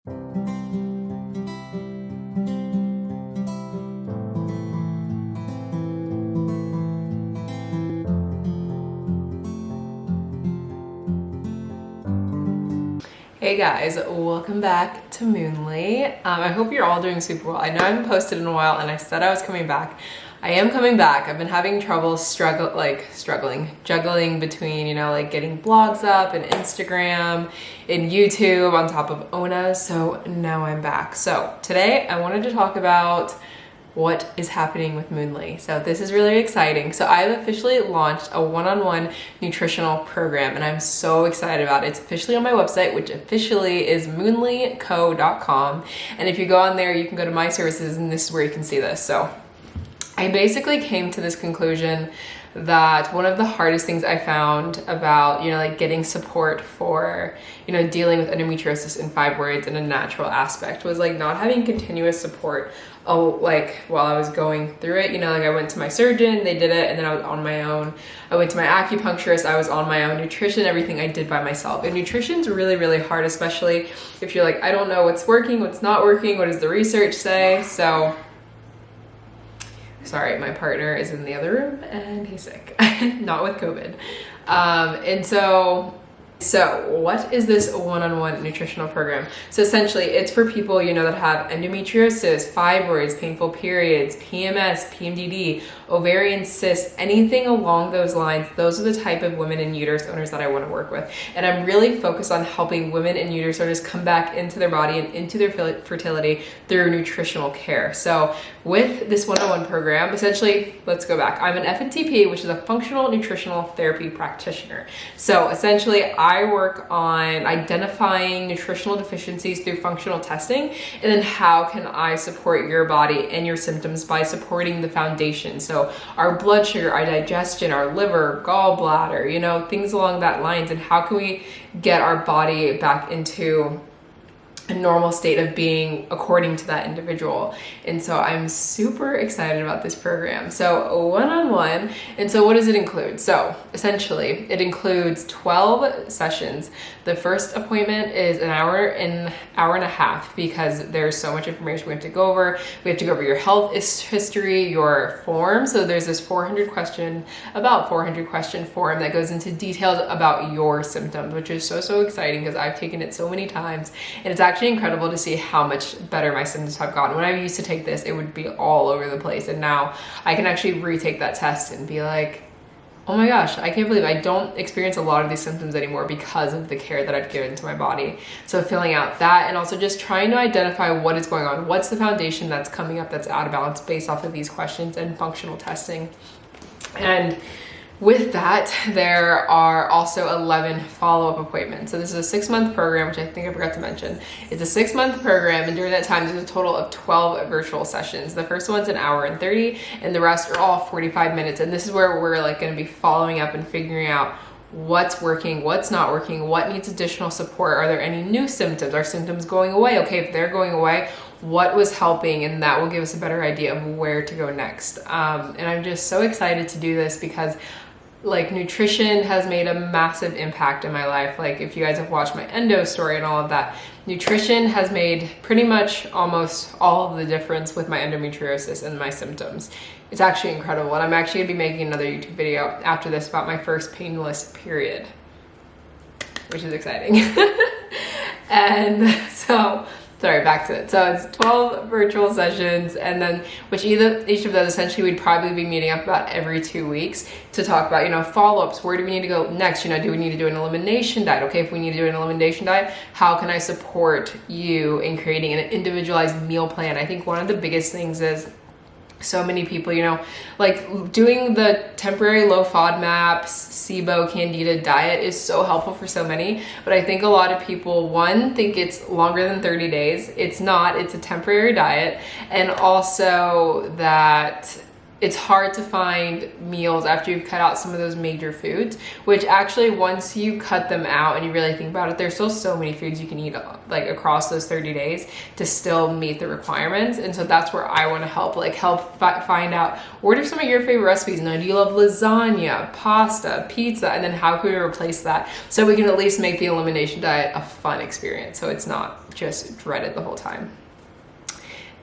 Hey guys, welcome back to Moonli. I hope you're all doing super well. I know I haven't posted in a while and I said I was coming back. I am coming back. I've been having trouble juggling between, like getting blogs up and Instagram and YouTube on top of Ona. So now I'm back. So today I wanted to talk about what is happening with Moonli. So this is really exciting. So I've officially launched a one-on-one nutritional program and I'm so excited about it. It's officially on my website, which officially is moonlico.com. And if you go on there, you can go to my services and this is where you can see this. So I basically came to this conclusion that one of the hardest things I found about, getting support for, dealing with endometriosis and fibroids in a natural aspect was not having continuous support. While I was going through it, I went to my surgeon, they did it, and then I was on my own. I went to my acupuncturist, I was on my own. Nutrition, everything I did by myself. And nutrition's really, really hard, especially if you're I don't know what's working, what's not working, what does the research say? So, sorry, my partner is in the other room and he's sick, not with COVID. So what is this one-on-one nutritional program? So essentially it's for people, that have endometriosis, fibroids, painful periods, PMS, PMDD, ovarian cysts, anything along those lines. Those are the type of women and uterus owners that I want to work with. And I'm really focused on helping women and uterus owners come back into their body and into their fertility through nutritional care. So with this one-on-one program, essentially, let's go back. I'm an FNTP, which is a functional nutritional therapy practitioner. So essentially, I work on identifying nutritional deficiencies through functional testing, and then how can I support your body and your symptoms by supporting the foundation. So our blood sugar, our digestion, our liver, gallbladder, things along that lines, and how can we get our body back into a normal state of being according to that individual. And so I'm super excited about this program. So one-on-one, and so what does it include? So essentially it includes 12 sessions. The first appointment is an hour and a half because there's so much information we have to go over. We have to go over your health history, your form. So there's this 400 question form that goes into details about your symptoms, which is so exciting because I've taken it so many times and it's actually incredible to see how much better my symptoms have gotten. When I used to take this, it would be all over the place. And now I can actually retake that test and be like, oh my gosh, I can't believe I don't experience a lot of these symptoms anymore because of the care that I've given to my body. So filling out that and also just trying to identify what is going on. What's the foundation that's coming up that's out of balance based off of these questions and functional testing. And with that, there are also 11 follow-up appointments. So this is a 6-month program, which I think I forgot to mention. It's a 6-month program, and during that time, there's a total of 12 virtual sessions. The first one's an hour and 30, and the rest are all 45 minutes. And this is where we're going to be following up and figuring out what's working, what's not working, what needs additional support. Are there any new symptoms? Are symptoms going away? Okay, if they're going away, what was helping? And that will give us a better idea of where to go next. And I'm just so excited to do this because nutrition has made a massive impact in my life. If you guys have watched my endo story and all of that, nutrition has made pretty much almost all of the difference with my endometriosis and my symptoms. It's actually incredible. And I'm actually gonna be making another YouTube video after this about my first painless period, which is exciting. And so, sorry, back to it. So it's 12 virtual sessions, and then each of those essentially we'd probably be meeting up about every 2 weeks to talk about, follow-ups. Where do we need to go next? Do we need to do an elimination diet? Okay, if we need to do an elimination diet, how can I support you in creating an individualized meal plan? I think one of the biggest things is so many people, doing the temporary low FODMAP, SIBO, Candida diet is so helpful for so many. But I think a lot of people, one, think it's longer than 30 days. It's not, it's a temporary diet. And also that it's hard to find meals after you've cut out some of those major foods, which actually once you cut them out and you really think about it, there's still so many foods you can eat like across those 30 days to still meet the requirements. And so that's where I want to help, like find out what are some of your favorite recipes. Now, do you love lasagna, pasta, pizza, and then how can we replace that so we can at least make the elimination diet a fun experience so it's not just dreaded the whole time.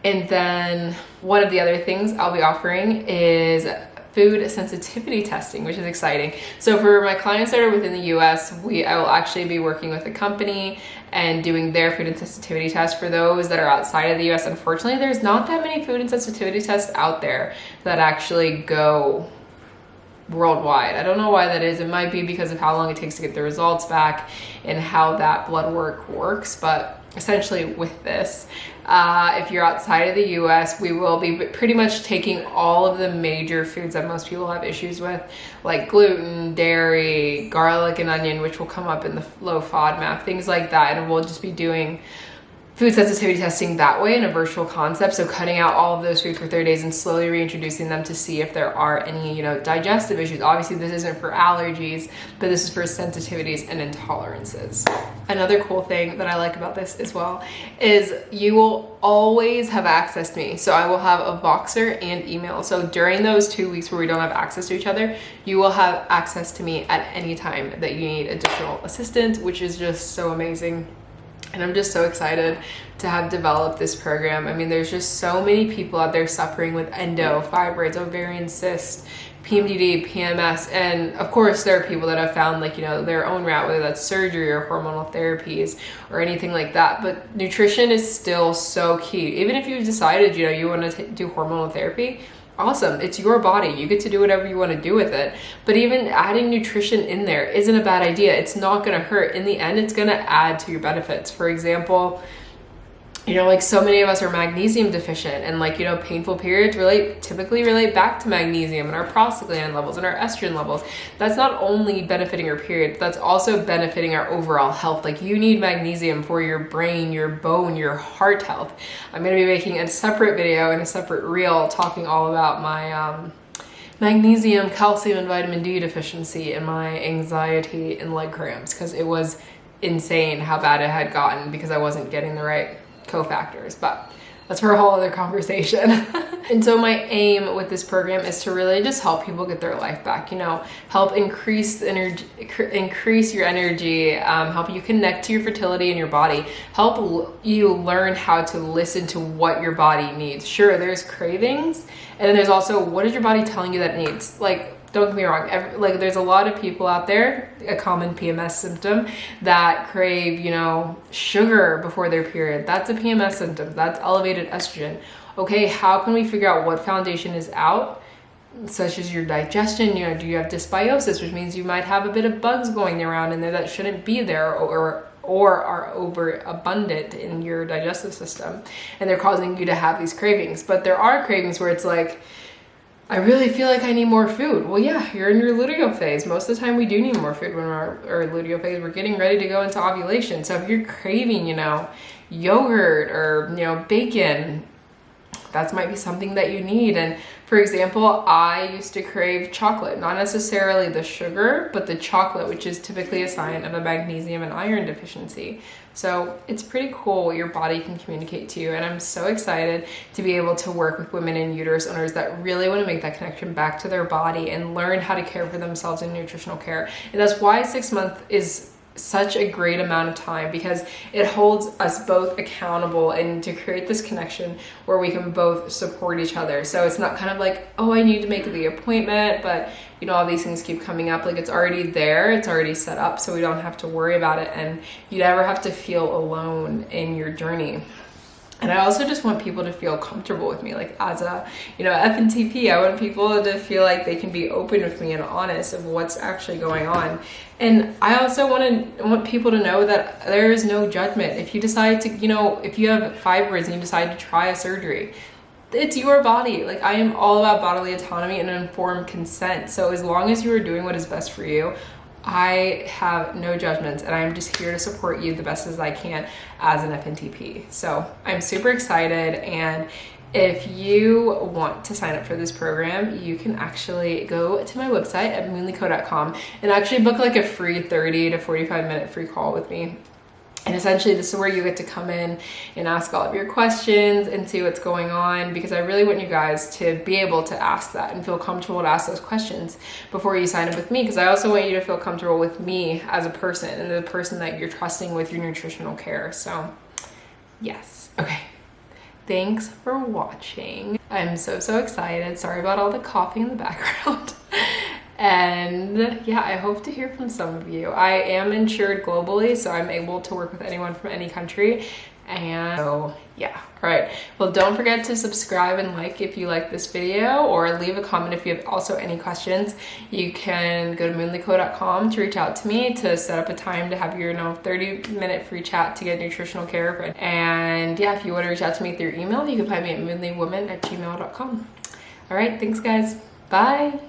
And then one of the other things I'll be offering is food sensitivity testing, which is exciting. So for my clients that are within the US, I will actually be working with a company and doing their food and sensitivity test. For those that are outside of the US, unfortunately, there's not that many food and sensitivity tests out there that actually go worldwide. I don't know why that is. It might be because of how long it takes to get the results back and how that blood work works. But essentially with this, if you're outside of the US, we will be pretty much taking all of the major foods that most people have issues with, like gluten, dairy, garlic and onion, which will come up in the low FODMAP, things like that. And we'll just be doing food sensitivity testing that way in a virtual concept. So cutting out all of those foods for 30 days and slowly reintroducing them to see if there are any, digestive issues. Obviously this isn't for allergies, but this is for sensitivities and intolerances. Another cool thing that I like about this as well is you will always have access to me. So I will have a Xoxo and email. So during those 2 weeks where we don't have access to each other, you will have access to me at any time that you need additional assistance, which is just so amazing. And I'm just so excited to have developed this program. I mean, there's just so many people out there suffering with endo, fibroids, ovarian cysts, PMDD, PMS, and of course there are people that have found their own route, whether that's surgery or hormonal therapies or anything like that. But nutrition is still so key. Even if you've decided, you want to do hormonal therapy, awesome, it's your body, you get to do whatever you want to do with it. But even adding nutrition in there isn't a bad idea. It's not going to hurt. In the end, it's going to add to your benefits. For example, so many of us are magnesium deficient, and painful periods typically relate back to magnesium and our prostaglandin levels and our estrogen levels. That's not only benefiting your period, but that's also benefiting our overall health. You need magnesium for your brain, your bone, your heart health. I'm going to be making a separate video and a separate reel talking all about my magnesium, calcium, and vitamin D deficiency and my anxiety and leg cramps, because it was insane how bad it had gotten because I wasn't getting the right cofactors, but that's for a whole other conversation. And so my aim with this program is to really just help people get their life back, help increase your energy, help you connect to your fertility and your body, help you learn how to listen to what your body needs. Sure, there's cravings, and then there's also what is your body telling you that it needs. Don't get me wrong, there's a lot of people out there, a common PMS symptom, that crave, sugar before their period. That's a PMS symptom. That's elevated estrogen. Okay, how can we figure out what foundation is out, such as your digestion? Do you have dysbiosis, which means you might have a bit of bugs going around in there that shouldn't be there, or are overabundant in your digestive system, and they're causing you to have these cravings. But there are cravings where it's I really feel like I need more food. Well, yeah, you're in your luteal phase. Most of the time we do need more food when we're in our luteal phase. We're getting ready to go into ovulation. So if you're craving, yogurt or, bacon, that might be something that you need. And for example, I used to crave chocolate, not necessarily the sugar, but the chocolate, which is typically a sign of a magnesium and iron deficiency. So it's pretty cool what your body can communicate to you. And I'm so excited to be able to work with women and uterus owners that really want to make that connection back to their body and learn how to care for themselves in nutritional care. And that's why 6 months is such a great amount of time, because it holds us both accountable and to create this connection where we can both support each other. So it's not kind of oh, I need to make the appointment, but all these things keep coming up. It's already there, it's already set up, so we don't have to worry about it, and you never have to feel alone in your journey. And I also just want people to feel comfortable with me, as a, FNTP, I want people to feel like they can be open with me and honest of what's actually going on. And I also want people to know that there is no judgment. If you decide to, if you have fibroids and you decide to try a surgery, it's your body. I am all about bodily autonomy and informed consent. So as long as you are doing what is best for you, I have no judgments, and I'm just here to support you the best as I can as an FNTP. So I'm super excited, and if you want to sign up for this program, you can actually go to my website at moonlico.com and actually book like a free 30 to 45 minute free call with me. And essentially this is where you get to come in and ask all of your questions and see what's going on, because I really want you guys to be able to ask that and feel comfortable to ask those questions before you sign up with me, because I also want you to feel comfortable with me as a person and the person that you're trusting with your nutritional care. So yes. Okay. Thanks for watching. I'm so excited. Sorry about all the coughing in the background. And yeah, I hope to hear from some of you. I am insured globally, so I'm able to work with anyone from any country. And so yeah, all right. Well, don't forget to subscribe and like if you like this video, or leave a comment if you have also any questions. You can go to moonlico.com to reach out to me to set up a time to have your 30-minute free chat to get nutritional care. And yeah, if you want to reach out to me through email, you can find me at moonliwoman@gmail.com. All right, thanks guys. Bye.